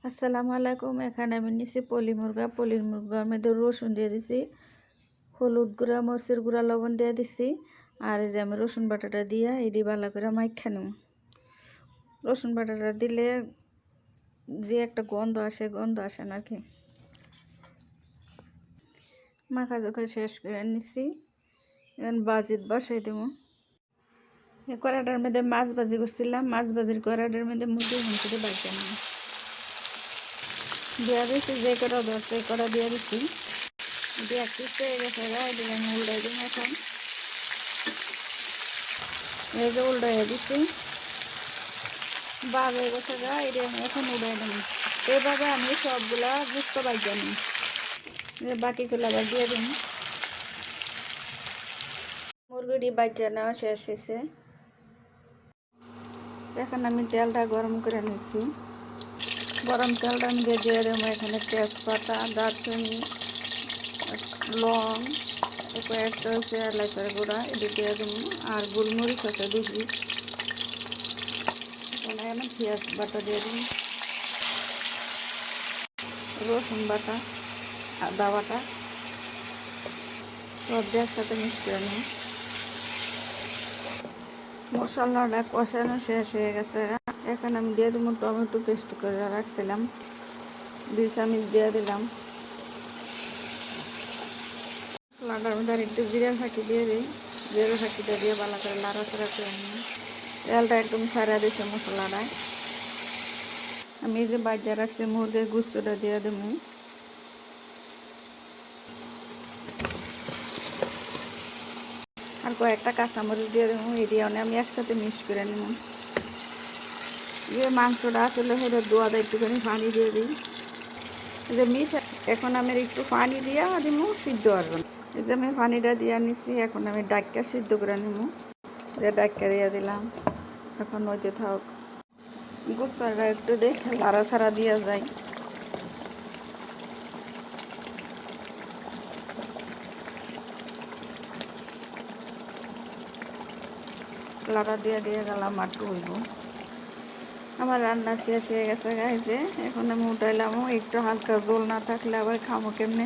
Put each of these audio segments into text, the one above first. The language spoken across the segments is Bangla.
আসসালামু আলাইকুম। এখানে আমি নিছি পলি মুরগার মধ্যে রসুন দিয়ে দিছি, হলুদ গুঁড়া, মরিচের গুঁড়া, লবণ দিয়ে দিছি। আর এই যে আমি রসুন বাটাটা দিয়া এটি ভালো করে মাইখা নিব। রসুন বাটাটা দিলে যে একটা গন্ধ আসে না কি। মাখা জোখা শেষ করে নিছি, এখন বাজিত বসাই দেব। কড়াটার মধ্যে মাছ ভাজি করছিলাম, মাছ ভাজির কড়াটার মধ্যে মুরগির মাংসটা বাজতে নিব দিয়া দিচ্ছি। যে কড়া ধরছে কড়া দিয়ে দিচ্ছি, দিয়ে কিস্তে গেছে এদিকে আমি উল্টাই দিই। এখন এই যে উল্টাই দিচ্ছি, বাজ হয়ে গেছে এটা আমি এখন উল্টাই দিই। এভাবে আমি সবগুলা গুস্ত বাজিয়ে নিই, বাকিগুলো আবার দিয়ে দিই। মুরগিটি বাজিয়ে নেওয়া শেষ হয়েছে। এখন আমি তেলটা গরম করে নিচ্ছি। গরম তেলটা আমি দিয়ে দেবো এখানে তেজপাতা, দারচিনি, লং, কয়েকটা হচ্ছে এলাচের গুঁড়া, এটি দিয়ে দেবো। আর গোলমরিচ আছে 2 পিস। এখানে আমি পেঁয়াজ বাটা দিয়ে দিই, রসুন বাটা, আদা বাটা, সব দিয়ে একসাথে মিক্স করে নিই। মশলাটা কষানো শেষ হয়ে গেছে। এখন আমি দিয়ে দেবো টমেটো পেস্ট করে রাখছিলাম, 2 চামচ দিয়ে দিলাম। মশলাটার মধ্যে একটু জিরা ফাঁকি দিয়ে দিই, জিরা ফাঁকিটা দিয়ে ভালো করে লাড়াচাড়া করে নিই। তেলটা একদম ছাড়া দিচ্ছে মশলাটায়। আমি যে বাজার রাখছি মুরগির গুস্তটা দিয়ে দেবো। আর কয়েকটা কাঁচামরিচ দিয়ে দেবো, এটি আমি একসাথে মিক্স করে নেব। যে মাংসটা আসলে হলে দোয়াটা একটুখানি পানি দিয়ে দিই, যে এখন আমি একটু পানি দিয়ে দিব, সিদ্ধ আসবো না। এই যে আমি পানিটা দিয়ে নিচ্ছি, এখন আমি ডাক্কা সিদ্ধ করে নেব। যে ডাক্কা দিয়ে দিলাম, এখন ওইতে থাক। গোস্তাটা একটু দেখে লাড়াছাড়া দিয়ে যায়। লাড়া দিয়ে গেলাম আর হইব। আমার রান্না শেষ হয়ে গেছে গাইতে, এখন আমি উঠাইলাম। একটু হালকা জল না থাকলে আবার খামো কেমনে।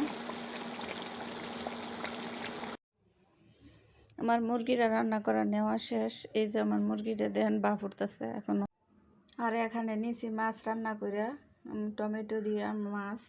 আমার মুরগিটা রান্না করা নেওয়া শেষ। এই যে আমার মুরগিটা দেখেন বা ফুটতেছে এখনো। আর এখানে নিচে মাছ রান্না করে, টমেটো দিয়ে মাছ